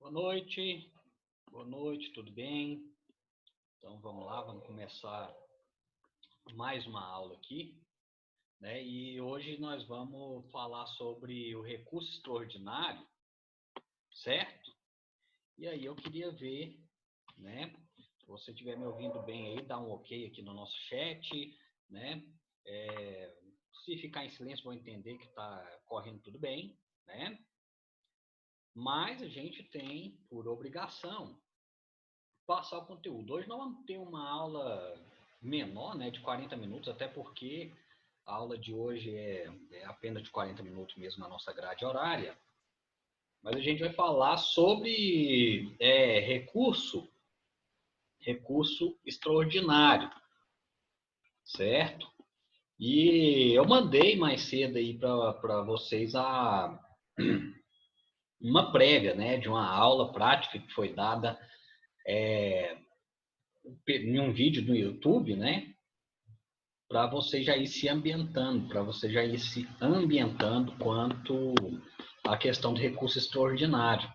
Boa noite, tudo bem? Então vamos lá, vamos começar mais uma aula aqui, né? E hoje nós vamos falar sobre o recurso extraordinário, certo? E aí eu queria ver, né? Se você estiver me ouvindo bem aí, dá um ok aqui no nosso chat, né? Se ficar em silêncio, vou entender que está correndo tudo bem, né? Mas a gente tem, por obrigação, passar o conteúdo. Hoje nós vamos ter uma aula menor, né, de 40 minutos, até porque a aula de hoje é apenas de 40 minutos mesmo na nossa grade horária. Mas a gente vai falar sobre recurso extraordinário, certo? E eu mandei mais cedo aí para vocês uma prévia, né, de uma aula prática que foi dada em um vídeo no YouTube, né? Para você já ir se ambientando, quanto à questão de recurso extraordinário.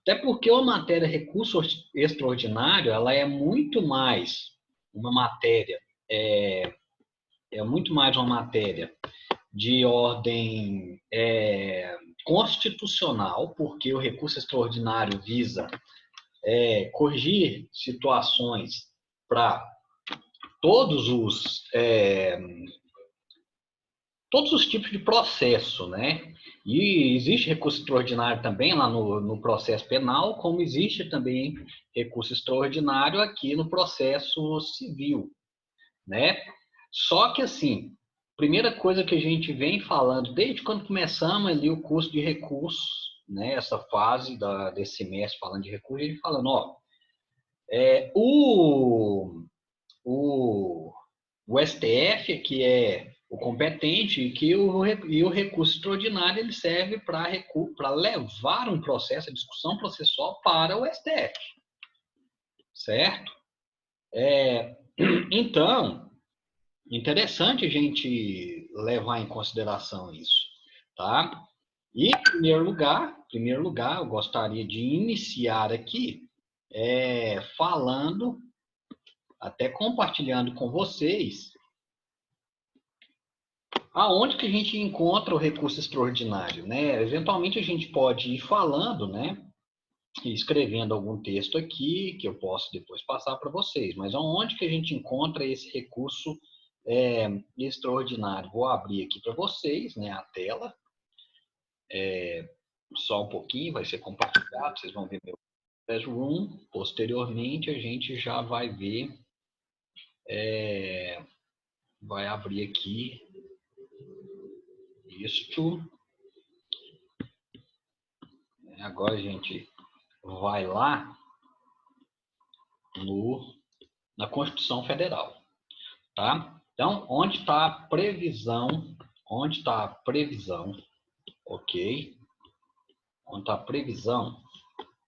Até porque a matéria recurso extraordinário, ela é muito mais uma matéria, muito mais uma matéria de ordem constitucional, porque o recurso extraordinário visa corrigir situações para todos os tipos de processo, né? E existe recurso extraordinário também lá no processo penal, como existe também recurso extraordinário aqui no processo civil, né? Só que, assim, primeira coisa que a gente vem falando, desde quando começamos ali o curso de recursos, né? Essa fase desse semestre falando de recurso, a gente falando, ó, o STF, que é o competente, e o recurso extraordinário ele serve para levar um processo, a discussão processual para o STF, certo? Então, interessante a gente levar em consideração isso, tá? E, em primeiro lugar, eu gostaria de iniciar aqui falando, até compartilhando com vocês, aonde que a gente encontra o recurso extraordinário, né? Eventualmente a gente pode ir falando, né? E escrevendo algum texto aqui, que eu posso depois passar para vocês. Mas aonde que a gente encontra esse recurso extraordinário? Vou abrir aqui para vocês, né? A tela. Só um pouquinho, vai ser compartilhado, vocês vão ver meu Classroom. Posteriormente a gente já vai ver, vai abrir aqui isto. Agora a gente vai lá na Constituição Federal, tá? Então, onde está a previsão? Onde está a previsão? Ok? Onde está a previsão?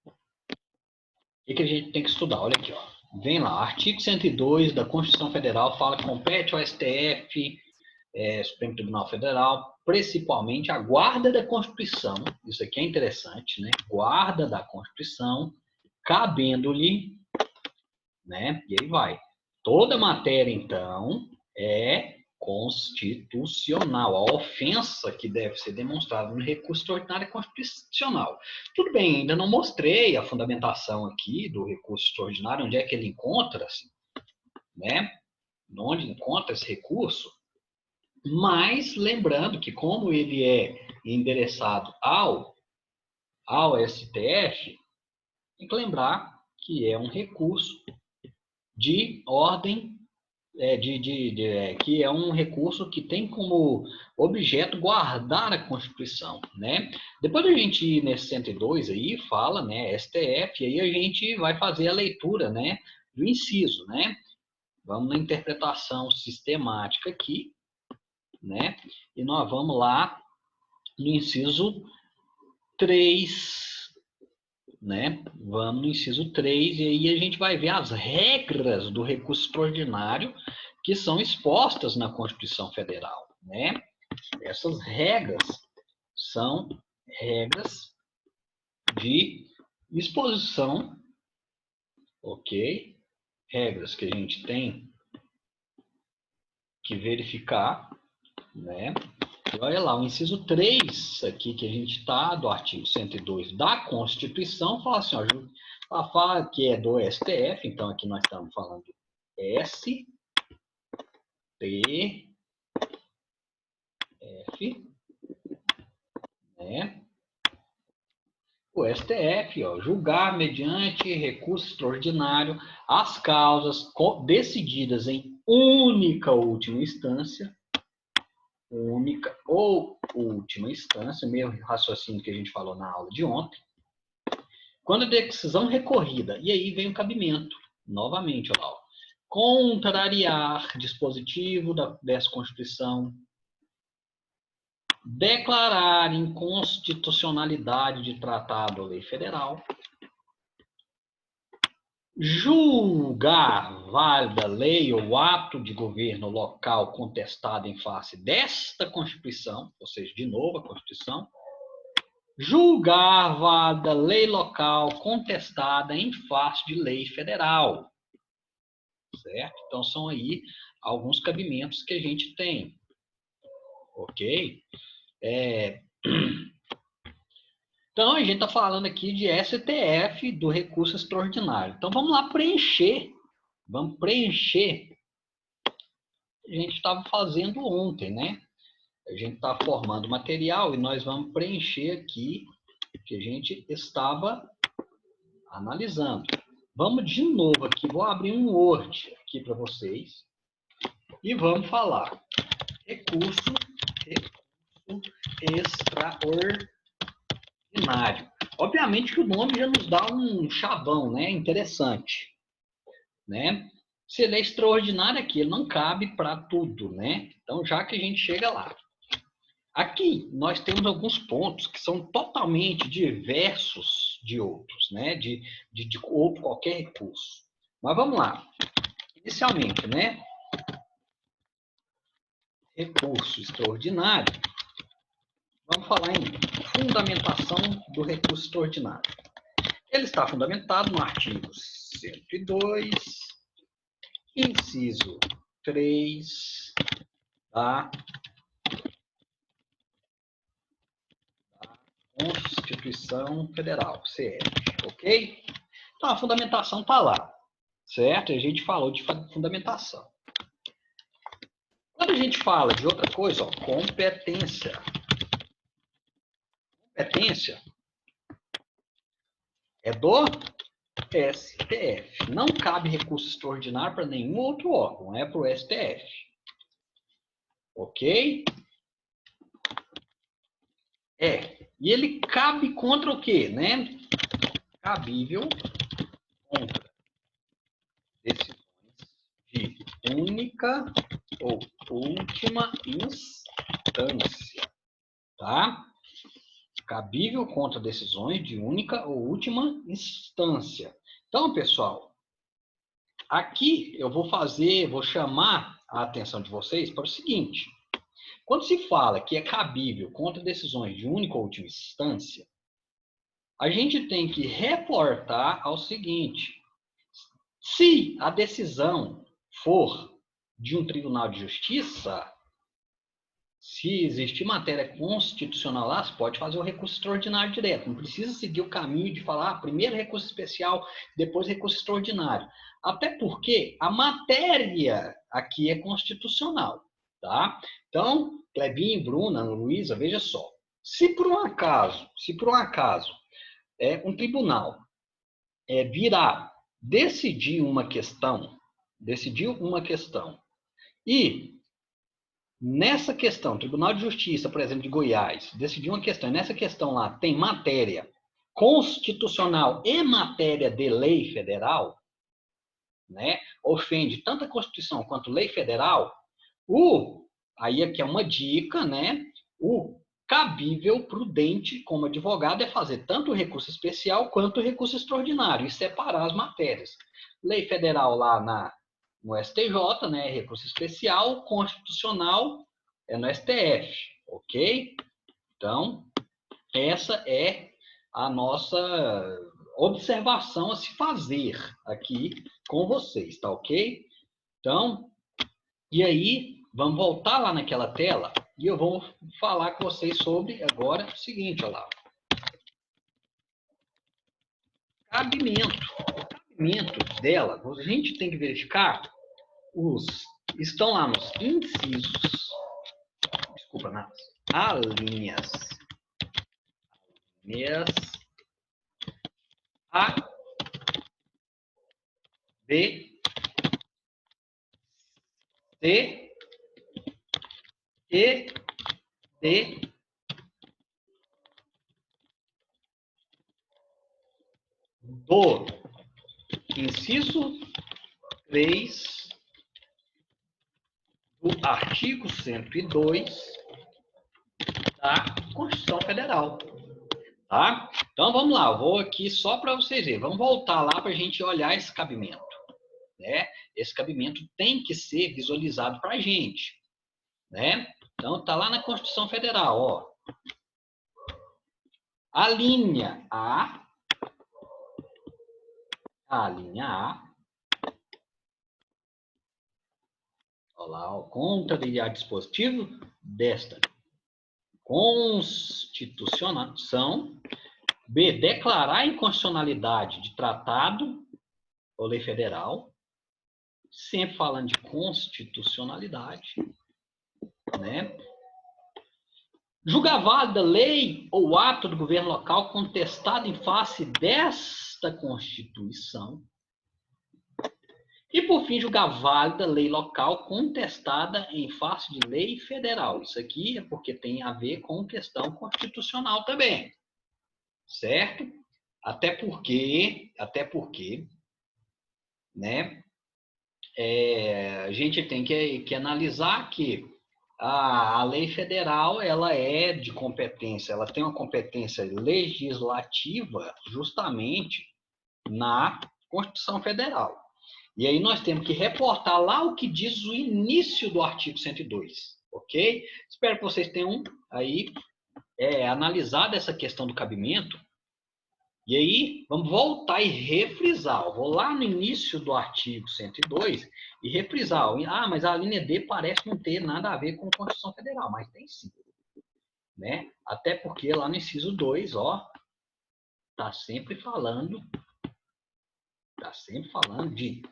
O que a gente tem que estudar? Olha aqui, ó. Vem lá, artigo 102 da Constituição Federal fala que compete ao STF, Supremo Tribunal Federal, principalmente a guarda da Constituição. Isso aqui é interessante, né? Guarda da Constituição, cabendo-lhe, né? E aí vai. Toda matéria, então, é constitucional. A ofensa que deve ser demonstrada no recurso extraordinário é constitucional. Tudo bem, ainda não mostrei a fundamentação aqui do recurso extraordinário, onde é que ele encontra-se, né? Onde encontra esse recurso, mas lembrando que como ele é endereçado ao STF, tem que lembrar que é um recurso de ordem, que é um recurso que tem como objeto guardar a Constituição, né? Depois a gente ir nesse 102 aí, fala, né, STF, e aí a gente vai fazer a leitura, né, do inciso, né? Vamos na interpretação sistemática aqui, né? E nós vamos lá no inciso 3, né? Vamos no inciso 3 e aí a gente vai ver as regras do recurso extraordinário que são expostas na Constituição Federal, né? Essas regras são regras de Exposição, ok? Regras que a gente tem que verificar, né? E olha lá, o inciso 3 aqui que a gente está, do artigo 102 da Constituição, fala assim, ó, fala que é do STF, então aqui nós estamos falando STF, né? O STF, ó, julgar mediante recurso extraordinário as causas decididas em única ou última instância, meio raciocínio que a gente falou na aula de ontem, quando a decisão recorrida, e aí vem o cabimento, novamente, olha lá, ó, contrariar dispositivo dessa Constituição, declarar inconstitucionalidade de tratado ou lei federal, julgar válida lei ou ato de governo local contestado em face desta Constituição, ou seja, de novo a Constituição, julgar válida lei local contestada em face de lei federal, certo? Então, são aí alguns cabimentos que a gente tem, ok? Então, a gente está falando aqui de STF, do recurso extraordinário. Então, vamos lá preencher. Vamos preencher. A gente estava fazendo ontem, né? A gente está formando material e nós vamos preencher aqui o que a gente estava analisando. Vamos de novo aqui. Vou abrir um Word aqui para vocês. E vamos falar. Recurso extraordinário. Obviamente que o nome já nos dá um chavão, né? Interessante, né? Se ele é extraordinário aqui, ele não cabe para tudo, né? Então, já que a gente chega lá. Aqui, nós temos alguns pontos que são totalmente diversos de outros, né? De outro qualquer recurso. Mas vamos lá. Inicialmente, né? Recurso extraordinário. Vamos falar em fundamentação do recurso extraordinário. Ele está fundamentado no artigo 102, inciso 3 da Constituição Federal, CF, ok? Então, a fundamentação está lá, certo? A gente falou de fundamentação. Quando a gente fala de outra coisa, ó, competência. Competência é do STF. Não cabe recurso extraordinário para nenhum outro órgão, é para o STF. Ok? E ele cabe contra o quê, né? Cabível contra decisões de única ou última instância, tá? Cabível contra decisões de única ou última instância. Então, pessoal, aqui eu vou chamar a atenção de vocês para o seguinte. Quando se fala que é cabível contra decisões de única ou última instância, a gente tem que reportar ao seguinte: se a decisão for de um tribunal de justiça, se existir matéria constitucional lá, você pode fazer o recurso extraordinário direto. Não precisa seguir o caminho de falar primeiro recurso especial, depois recurso extraordinário. Até porque a matéria aqui é constitucional, tá? Então, Clebinho, Bruna, Luísa, veja só. Se por um acaso um tribunal virar decidir uma questão, e nessa questão, Tribunal de Justiça, por exemplo, de Goiás, decidiu uma questão, e nessa questão lá tem matéria constitucional e matéria de lei federal, né? Ofende tanto a Constituição quanto lei federal, aí aqui é uma dica, né? O cabível, prudente, como advogado, é fazer tanto o recurso especial quanto o recurso extraordinário e separar as matérias. Lei federal lá no STJ, né? Recurso especial, constitucional é no STF, ok? Então, essa é a nossa observação a se fazer aqui com vocês, tá ok? Então, e aí, vamos voltar lá naquela tela e eu vou falar com vocês sobre agora o seguinte, olha lá. Cabimento. O cabimento dela, a gente tem que verificar estão lá nos incisos, desculpa, nas alíneas A, B, C e D do inciso 3 do artigo 102 da Constituição Federal. Tá? Então, vamos lá. Eu vou aqui só para vocês verem. Vamos voltar lá para a gente olhar esse cabimento. Né? Esse cabimento tem que ser visualizado para a gente. Né? Então, está lá na Constituição Federal. Ó. A linha A, olha lá, ó, contrariar dispositivo desta Constituição. B, declarar a inconstitucionalidade de tratado ou lei federal, sempre falando de constitucionalidade, né? Julgar válida lei ou ato do governo local contestado em face desta Constituição. E, por fim, julgar válida lei local contestada em face de lei federal. Isso aqui é porque tem a ver com questão constitucional também. Certo? Até porque, né, a gente tem que analisar que a lei federal, ela é de competência, ela tem uma competência legislativa justamente na Constituição Federal. E aí nós temos que reportar lá o que diz o início do artigo 102, ok? Espero que vocês tenham aí analisado essa questão do cabimento. E aí, vamos voltar e refrisar. Eu vou lá no início do artigo 102 e refrisar. Ah, mas a linha D parece não ter nada a ver com a Constituição Federal, mas tem sim. Né? Até porque lá no inciso 2, ó, está sempre falando de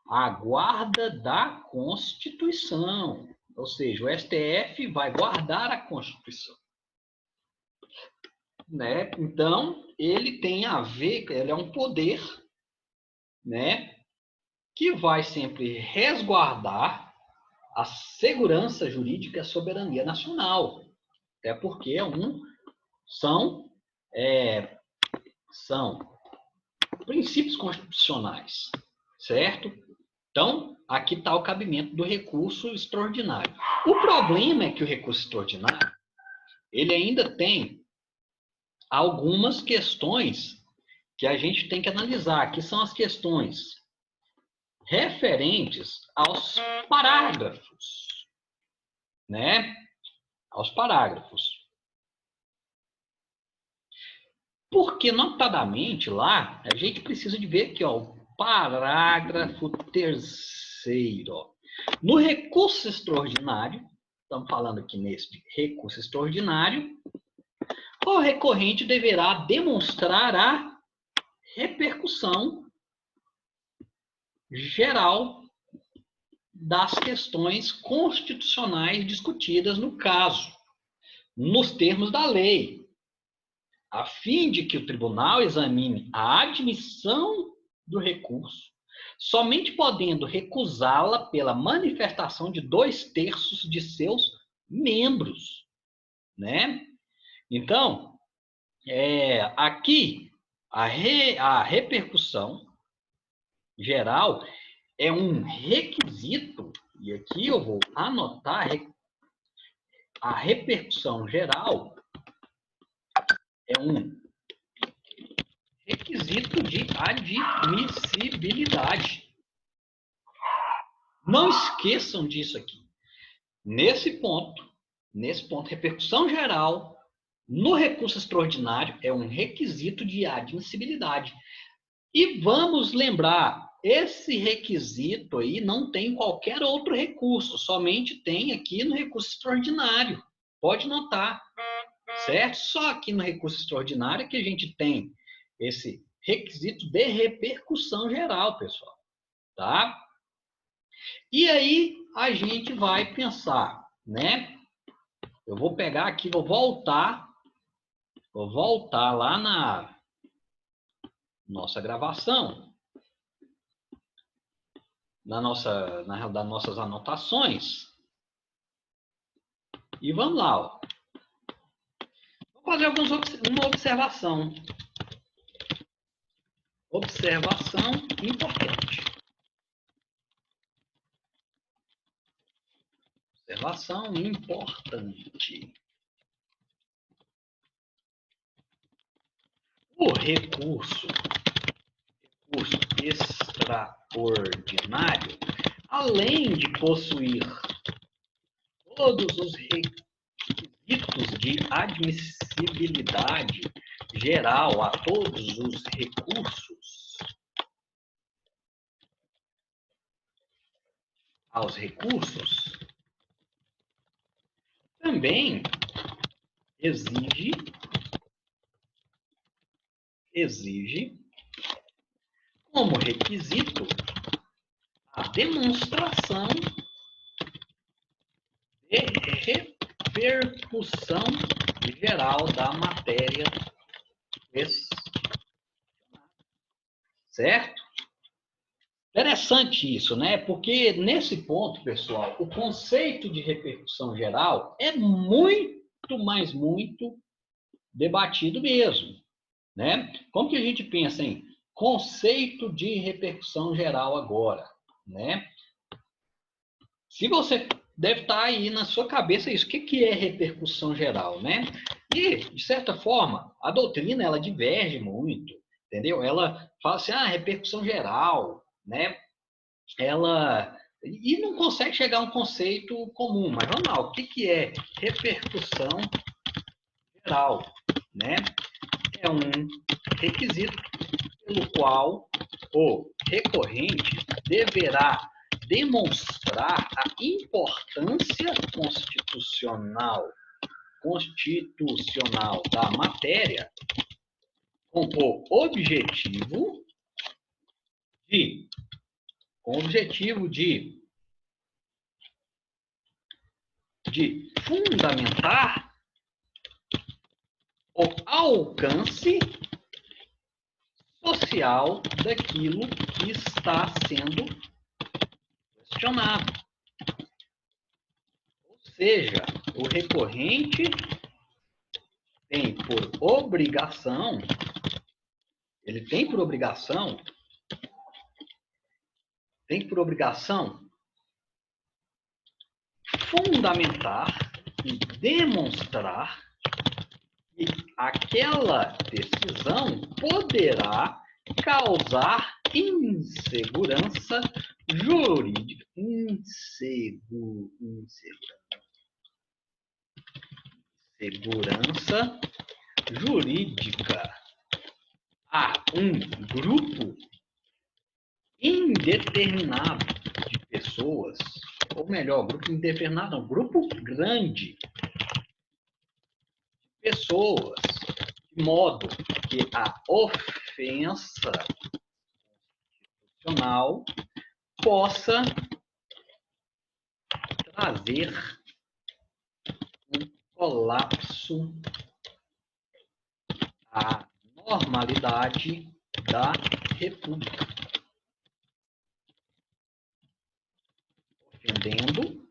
a guarda da Constituição. Ou seja, o STF vai guardar a Constituição. Né? Então, ele tem a ver, ele é um poder, né, que vai sempre resguardar a segurança jurídica e a soberania nacional. Até porque são princípios constitucionais, certo? Então, aqui está o cabimento do recurso extraordinário. O problema é que o recurso extraordinário, ele ainda tem algumas questões que a gente tem que analisar, que são as questões referentes aos parágrafos, né? Aos parágrafos. Porque, notadamente, lá, a gente precisa de ver aqui, ó, o parágrafo 3º. No recurso extraordinário, estamos falando aqui nesse recurso extraordinário, o recorrente deverá demonstrar a repercussão geral das questões constitucionais discutidas no caso, nos termos da lei, a fim de que o tribunal examine a admissão do recurso, somente podendo recusá-la pela manifestação de 2/3 de seus membros, né? Então, aqui a repercussão geral é um requisito, e aqui eu vou anotar a repercussão geral é um requisito de admissibilidade. Não esqueçam disso aqui. Nesse ponto, repercussão geral no recurso extraordinário é um requisito de admissibilidade. E vamos lembrar, esse requisito aí não tem em qualquer outro recurso, somente tem aqui no recurso extraordinário. Pode notar, certo? Só aqui no recurso extraordinário que a gente tem esse requisito de repercussão geral, pessoal, tá? E aí a gente vai pensar, né? Eu vou pegar aqui, vou voltar lá na nossa gravação, das nossas anotações. E vamos lá, ó. Vou fazer uma observação. Observação importante. Observação importante. O recurso extraordinário, além de possuir todos os requisitos de admissibilidade geral a todos os recursos, também exige como requisito a demonstração de repercussão geral da matéria questionada. Certo? Interessante isso, né? Porque nesse ponto, pessoal, o conceito de repercussão geral é muito debatido mesmo, né? Como que a gente pensa em conceito de repercussão geral agora, né? Se você deve estar aí na sua cabeça isso, o que é repercussão geral, né? E, de certa forma, a doutrina, ela diverge muito, entendeu? Ela fala assim, repercussão geral, né? E não consegue chegar a um conceito comum, mas vamos lá, o que é repercussão geral, né? É um requisito pelo qual o recorrente deverá demonstrar a importância constitucional da matéria com o objetivo de fundamentar o alcance social daquilo que está sendo questionado. Ou seja, o recorrente tem por obrigação fundamentar e demonstrar que aquela decisão poderá causar insegurança jurídica. Segurança jurídica a um grupo indeterminado de pessoas, ou melhor, grupo indeterminado, não, grupo grande de pessoas, de modo que a ofensa constitucional possa trazer um colapso à normalidade da República, ofendendo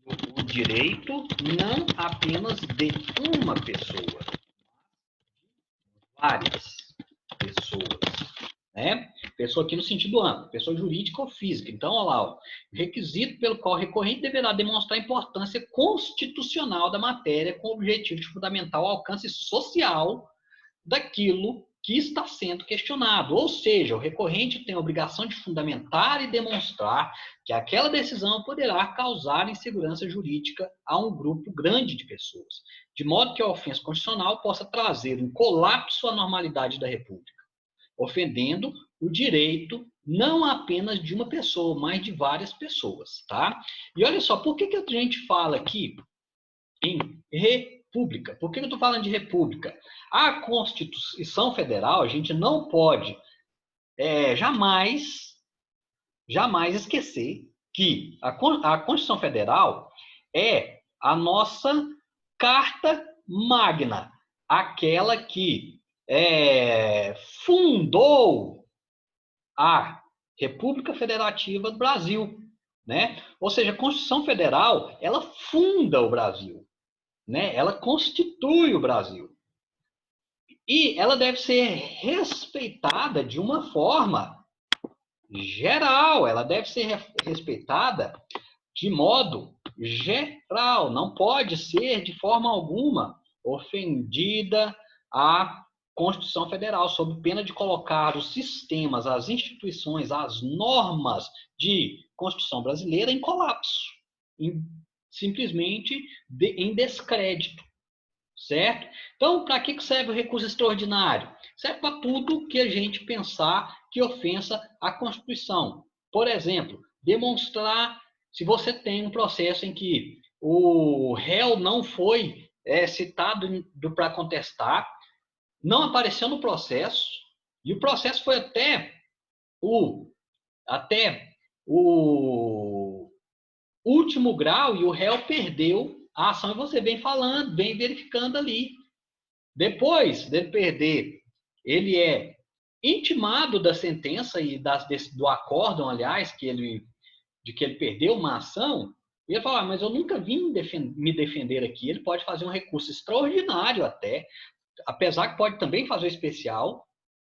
o direito não apenas de uma pessoa, várias pessoas, né? Pessoa aqui no sentido amplo, pessoa jurídica ou física. Então, olha lá, ó, requisito pelo qual o recorrente deverá demonstrar a importância constitucional da matéria com o objetivo de fundamentar o alcance social daquilo que está sendo questionado. Ou seja, o recorrente tem a obrigação de fundamentar e demonstrar que aquela decisão poderá causar insegurança jurídica a um grupo grande de pessoas, de modo que a ofensa constitucional possa trazer um colapso à normalidade da República, ofendendo o direito não apenas de uma pessoa, mas de várias pessoas, tá? E olha só, por que a gente fala aqui em república? Por que eu estou falando de república? A Constituição Federal, a gente não pode jamais esquecer que a Constituição Federal é a nossa carta magna, aquela que fundou a República Federativa do Brasil, né? Ou seja, a Constituição Federal, ela funda o Brasil, né? Ela constitui o Brasil. E ela deve ser respeitada de uma forma geral, ela deve ser respeitada de modo geral, não pode ser de forma alguma ofendida a Constituição Federal, sob pena de colocar os sistemas, as instituições, as normas de Constituição brasileira em colapso, simplesmente em descrédito, certo? Então, para que serve o recurso extraordinário? Serve para tudo que a gente pensar que ofensa à Constituição. Por exemplo, demonstrar se você tem um processo em que o réu não foi citado para contestar, não apareceu no processo, e o processo foi até o último grau e o réu perdeu a ação, e você vem falando, vem verificando ali. Depois dele perder, ele é intimado da sentença e do acórdão, aliás, de que ele perdeu uma ação, e ele fala, mas eu nunca vim me defender aqui. Ele pode fazer um recurso extraordinário até, apesar que pode também fazer o especial,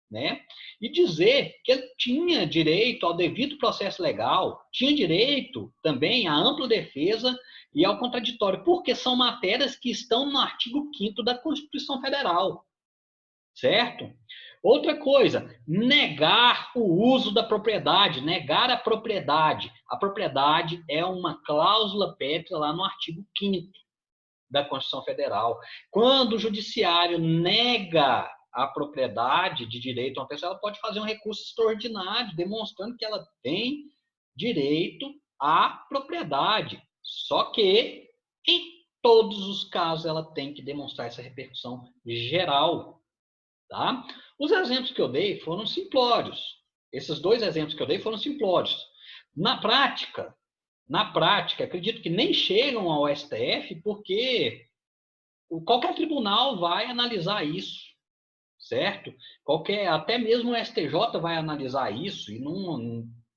né? E dizer que ele tinha direito ao devido processo legal, tinha direito também à ampla defesa e ao contraditório, porque são matérias que estão no artigo 5º da Constituição Federal, certo? Outra coisa, negar o uso da propriedade, negar a propriedade. A propriedade é uma cláusula pétrea lá no artigo 5º da Constituição Federal. Quando o judiciário nega a propriedade de direito a uma pessoa, ela pode fazer um recurso extraordinário, demonstrando que ela tem direito à propriedade. Só que, em todos os casos, ela tem que demonstrar essa repercussão geral. Tá? Os exemplos que eu dei foram simplórios. Esses dois exemplos que eu dei foram simplórios. Na prática, acredito que nem chegam ao STF, porque qualquer tribunal vai analisar isso, certo? Até mesmo o STJ vai analisar isso e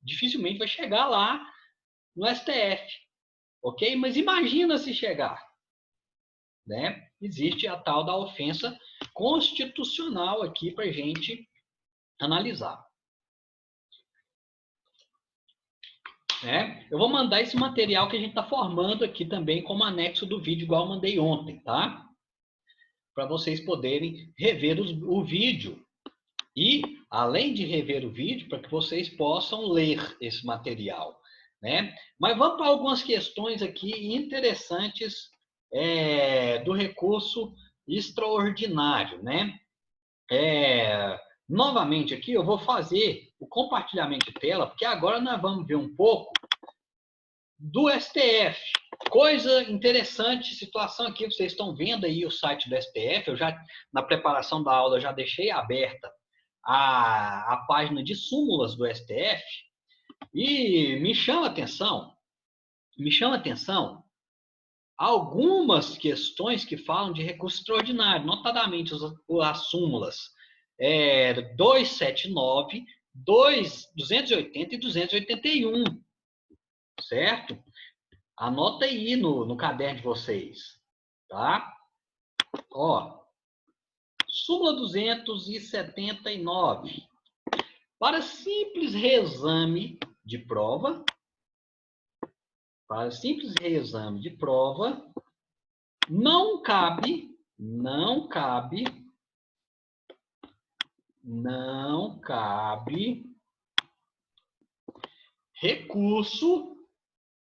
dificilmente vai chegar lá no STF, ok? Mas imagina se chegar, né? Existe a tal da ofensa constitucional aqui para a gente analisar. Eu vou mandar esse material que a gente está formando aqui também como anexo do vídeo, igual eu mandei ontem, tá? Para vocês poderem rever o vídeo. E, além de rever o vídeo, para que vocês possam ler esse material, né? Mas vamos para algumas questões aqui interessantes do recurso extraordinário, né? Novamente aqui, eu vou fazer o compartilhamento de tela, porque agora nós vamos ver um pouco do STF. Coisa interessante, situação aqui, vocês estão vendo aí o site do STF, eu já, na preparação da aula, eu já deixei aberta a página de súmulas do STF, e me chama atenção algumas questões que falam de recurso extraordinário, notadamente as súmulas 279, 280 e 281, certo? Anota aí no caderno de vocês, tá? Ó, súmula 279. Para simples reexame de prova, não cabe não cabe recurso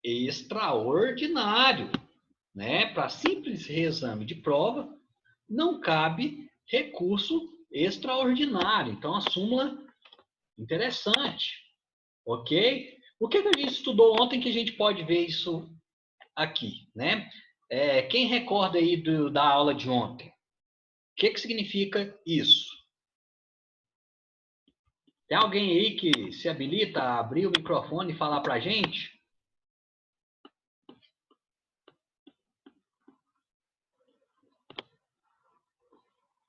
extraordinário, né? Para simples reexame de prova, não cabe recurso extraordinário. Então, a súmula interessante, ok? O que a gente estudou ontem que a gente pode ver isso aqui, né? Quem recorda aí da aula de ontem? O que significa isso? Tem alguém aí que se habilita a abrir o microfone e falar para a gente?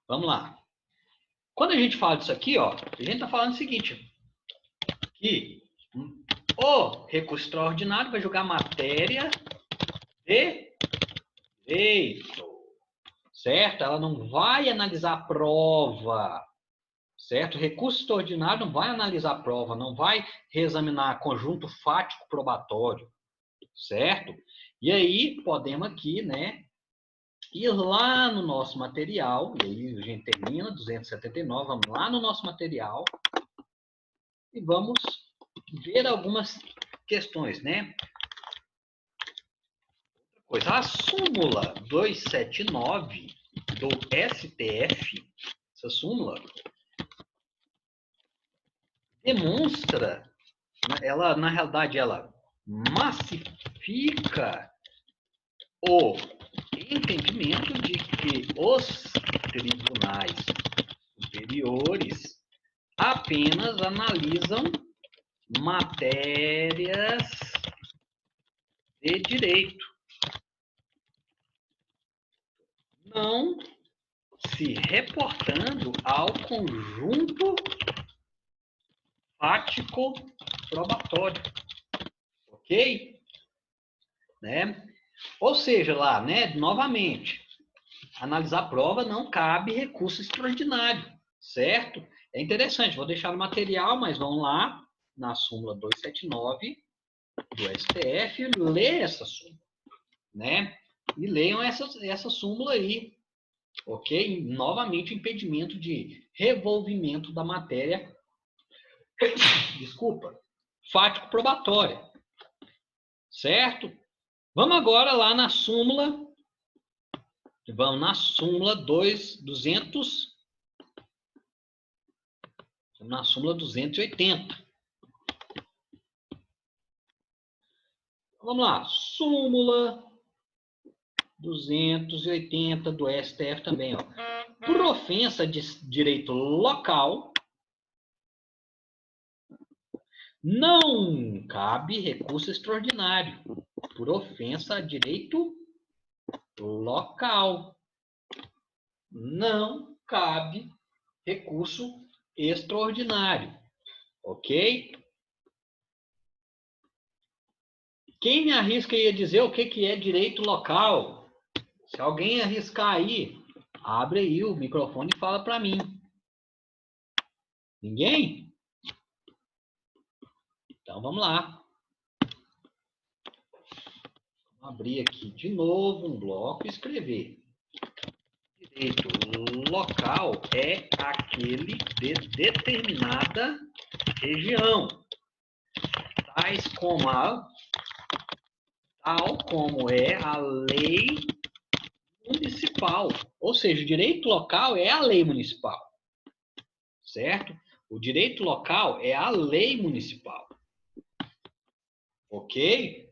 Vamos lá. Quando a gente fala disso aqui, ó, a gente está falando o seguinte, que o recurso extraordinário vai julgar matéria de direito, certo? Ela não vai analisar a prova, certo? O recurso extraordinário não vai analisar a prova, não vai reexaminar conjunto fático probatório, certo? E aí, podemos aqui, né, ir lá no nosso material, e aí a gente termina, 279, vamos lá no nosso material e vamos ver algumas questões, né? Pois a súmula 279 do STF, essa súmula, demonstra, ela, na realidade, ela massifica o entendimento de que os tribunais superiores apenas analisam matérias de direito, não se reportando ao conjunto fático probatório, ok? Né? Ou seja, lá, né, novamente, analisar a prova não cabe recurso extraordinário, certo? É interessante, vou deixar no material, mas vamos lá na súmula 279 do STF e ler essa súmula, né? E leiam essa súmula aí, ok? Novamente, impedimento de revolvimento da matéria, desculpa, fático probatória, certo? Vamos agora lá na súmula, vamos na súmula 200, na súmula 280. Vamos lá, súmula 280 do STF também, ó. Por ofensa de direito local, não cabe recurso extraordinário. Por ofensa a direito local, não cabe recurso extraordinário, ok? Quem me arrisca aí a dizer o que é direito local? Se alguém arriscar aí, abre aí o microfone e fala para mim. Ninguém? Então vamos lá. Vou abrir aqui de novo um bloco e escrever. Direito local é aquele de determinada região, tal como é a lei municipal. Ou seja, o direito local é a lei municipal, certo? O direito local é a lei municipal, ok?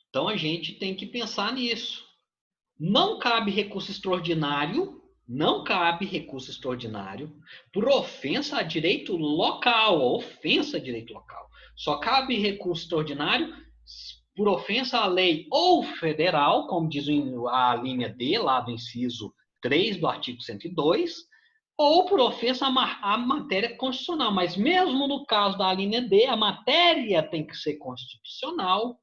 Então a gente tem que pensar nisso. Não cabe recurso extraordinário, não cabe recurso extraordinário por ofensa a direito local, ofensa a direito local. Só cabe recurso extraordinário por ofensa à lei ou federal, como diz a linha D, lá do inciso 3 do artigo 102, ou por ofensa à matéria constitucional. Mas mesmo no caso da linha D, a matéria tem que ser constitucional,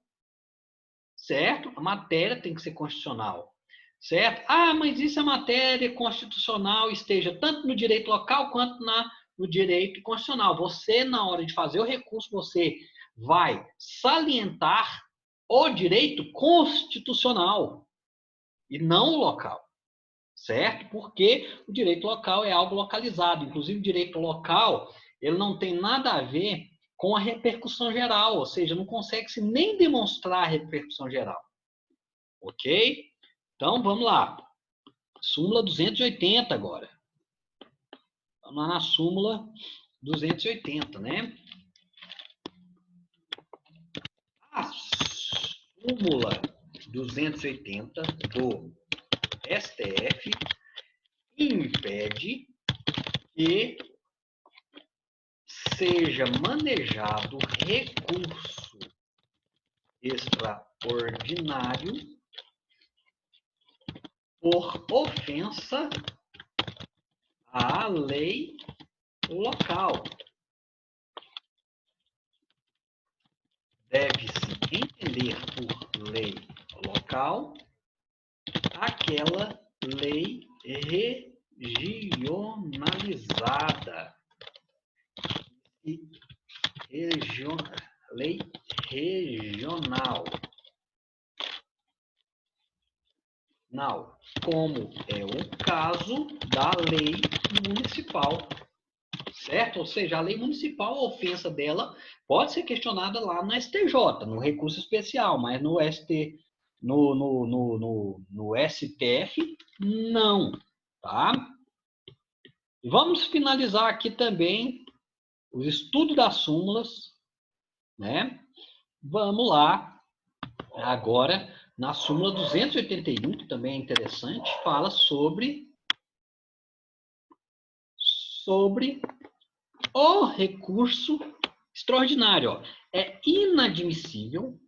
certo? A matéria tem que ser constitucional, certo? Ah, mas e se a matéria constitucional esteja tanto no direito local quanto no direito constitucional? Você, na hora de fazer o recurso, você vai salientar o direito constitucional e não o local, certo? Porque o direito local é algo localizado. Inclusive, o direito local, ele não tem nada a ver com a repercussão geral, ou seja, não consegue-se nem demonstrar a repercussão geral. Ok? Então, vamos lá. Súmula 280 agora. Vamos lá na súmula 280, né? A súmula 280 do STF impede que seja manejado recurso extraordinário por ofensa à lei local. Deve-se entender por lei local aquela lei regionalizada e lei regional, como é o caso da lei municipal, certo? Ou seja, a lei municipal, a ofensa dela pode ser questionada lá no STJ, no recurso especial, mas no STF, não, tá? E vamos finalizar aqui também os estudos das súmulas, né? Vamos lá, agora, na súmula 281, que também é interessante, fala sobre o recurso extraordinário. Ó. É inadmissível,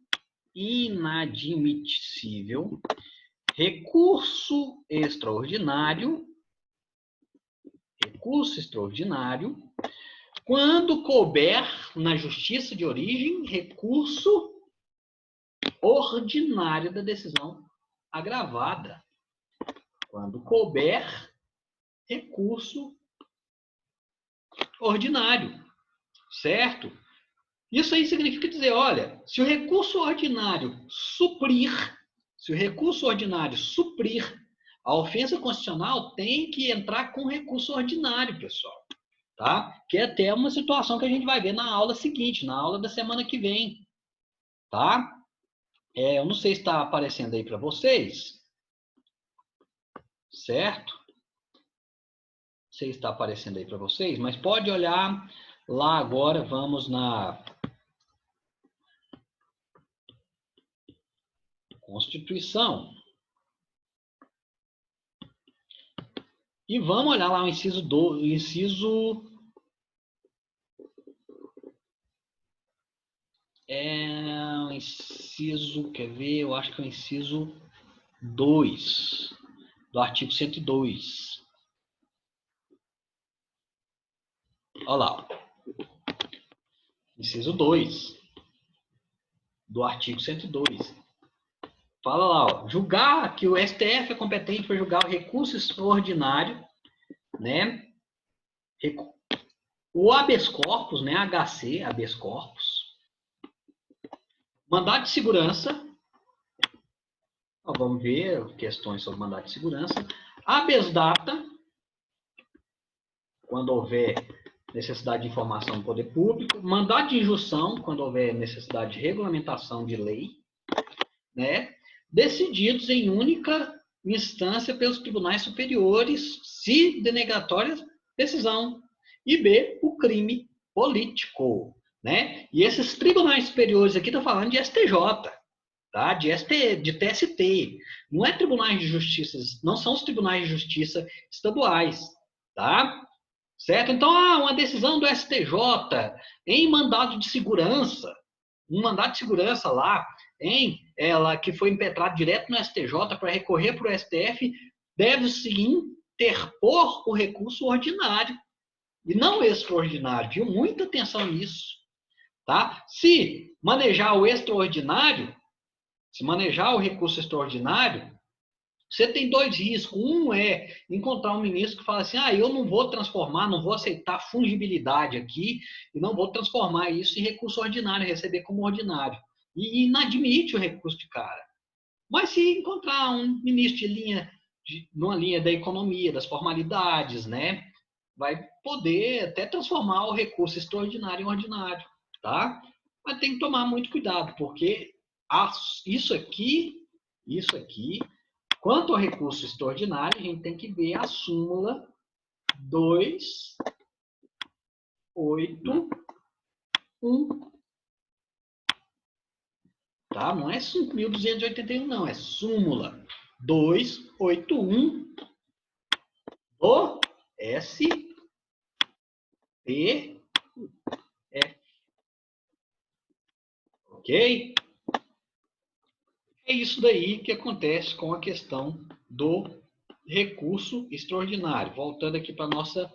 recurso extraordinário, quando couber na justiça de origem, recurso ordinário da decisão agravada. Quando couber, recurso ordinário, certo? Isso aí significa dizer, olha, se o recurso ordinário suprir a ofensa constitucional, tem que entrar com recurso ordinário, pessoal. Tá? Que é até uma situação que a gente vai ver na aula seguinte, na aula da semana que vem. Tá? Eu não sei se está aparecendo aí para vocês. Certo? Não sei se está aparecendo aí para vocês, mas pode olhar lá agora, vamos na Constituição. E vamos olhar lá o inciso quer ver? Eu acho que é o inciso 2 do artigo 102. Olha lá. Inciso 2 do artigo 102. Fala lá, ó, julgar que o STF é competente para julgar o recurso extraordinário, né? O habeas corpus, né? HC, habeas corpus. Mandado de segurança. Ó, vamos ver questões sobre mandado de segurança. Habeas data, quando houver necessidade de informação do poder público. Mandado de injunção, quando houver necessidade de regulamentação de lei, né? Decididos em única instância pelos tribunais superiores, se denegatória decisão. E B, o crime político, né? E esses tribunais superiores aqui estão falando de STJ, tá? De TST. Não é tribunais de justiça, não são os tribunais de justiça estaduais, tá? Certo? Então, uma decisão do STJ em mandado de segurança, um mandado de segurança lá, ela que foi impetrado direto no STJ para recorrer para o STF, deve-se interpor o recurso ordinário e não extraordinário. Viu? Muita atenção nisso. Tá? Se manejar o extraordinário, se manejar o recurso extraordinário, você tem dois riscos. Um é encontrar um ministro que fala assim, eu não vou transformar, não vou aceitar fungibilidade aqui e não vou transformar isso em recurso ordinário, receber como ordinário. E inadmite o recurso de cara. Mas se encontrar um ministro de linha numa linha da economia, das formalidades, né? Vai poder até transformar o recurso extraordinário em ordinário, tá? Mas tem que tomar muito cuidado, porque isso aqui, quanto ao recurso extraordinário, a gente tem que ver a súmula 281, tá? Não é 5.281, não, é súmula 281 do STF. Ok? É isso daí que acontece com a questão do recurso extraordinário. Voltando aqui para a nossa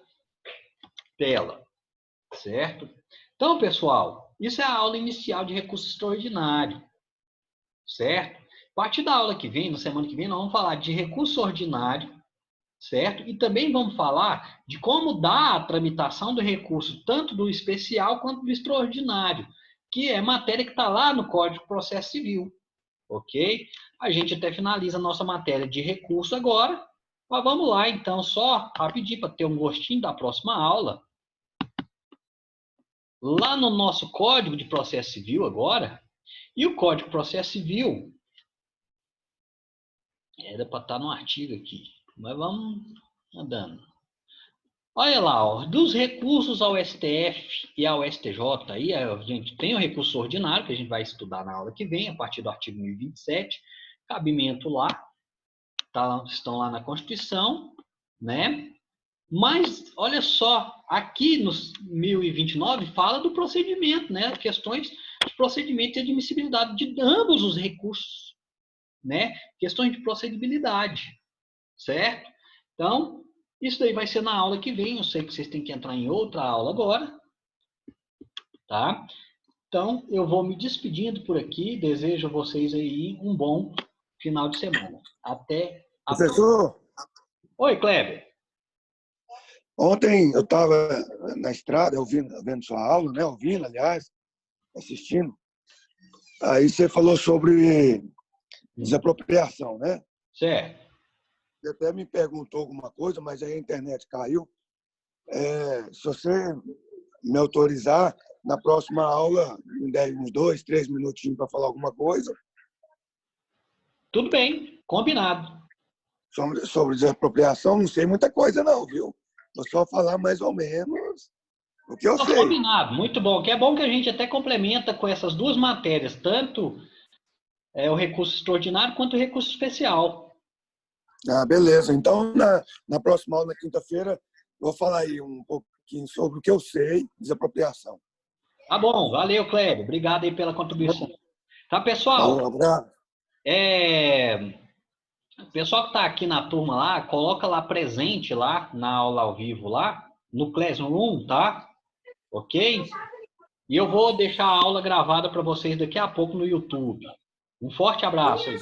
tela, certo? Então, pessoal, isso é a aula inicial de recurso extraordinário, certo? A partir da aula que vem, na semana que vem, nós vamos falar de recurso ordinário, certo? E também vamos falar de como dar a tramitação do recurso, tanto do especial quanto do extraordinário, que é matéria que está lá no Código de Processo Civil, ok? A gente até finaliza a nossa matéria de recurso agora, mas vamos lá, então, só rapidinho para ter um gostinho da próxima aula. Lá no nosso Código de Processo Civil agora, e o Código de Processo Civil, era para estar no artigo aqui, mas vamos andando. Olha lá, ó, dos recursos ao STF e ao STJ, aí a gente tem o recurso ordinário, que a gente vai estudar na aula que vem, a partir do artigo 1027, cabimento lá, estão lá na Constituição, né? Mas, olha só, aqui no 1029 fala do procedimento, né? Questões de procedimento e admissibilidade de ambos os recursos, né? Questões de procedibilidade, certo? Então, isso daí vai ser na aula que vem. Eu sei que vocês têm que entrar em outra aula agora, tá? Então, eu vou me despedindo por aqui. Desejo a vocês aí um bom final de semana. Até a próxima. Professor, Oi, Kleber. ontem eu estava na estrada, vendo sua aula, né? Ouvindo, aliás, assistindo. Aí você falou sobre desapropriação, né? Certo. Você até me perguntou alguma coisa, mas aí a internet caiu. Se você me autorizar, na próxima aula, uns 2, 3 minutinhos para falar alguma coisa. Tudo bem, combinado. Sobre desapropriação, não sei muita coisa não, viu? Vou só falar mais ou menos o que eu sei. Combinado, muito bom. Que é bom que a gente até complementa com essas duas matérias, tanto o recurso extraordinário quanto o recurso especial. Ah, beleza. Então, na próxima aula, na quinta-feira, vou falar aí um pouquinho sobre o que eu sei, desapropriação. Tá bom, valeu, Kleber. Obrigado aí pela contribuição. Tá, pessoal? Um abraço. O pessoal que está aqui na turma lá, coloca lá presente lá na aula ao vivo lá, no Classroom, tá? Ok? E eu vou deixar a aula gravada para vocês daqui a pouco no YouTube. Um forte abraço aí.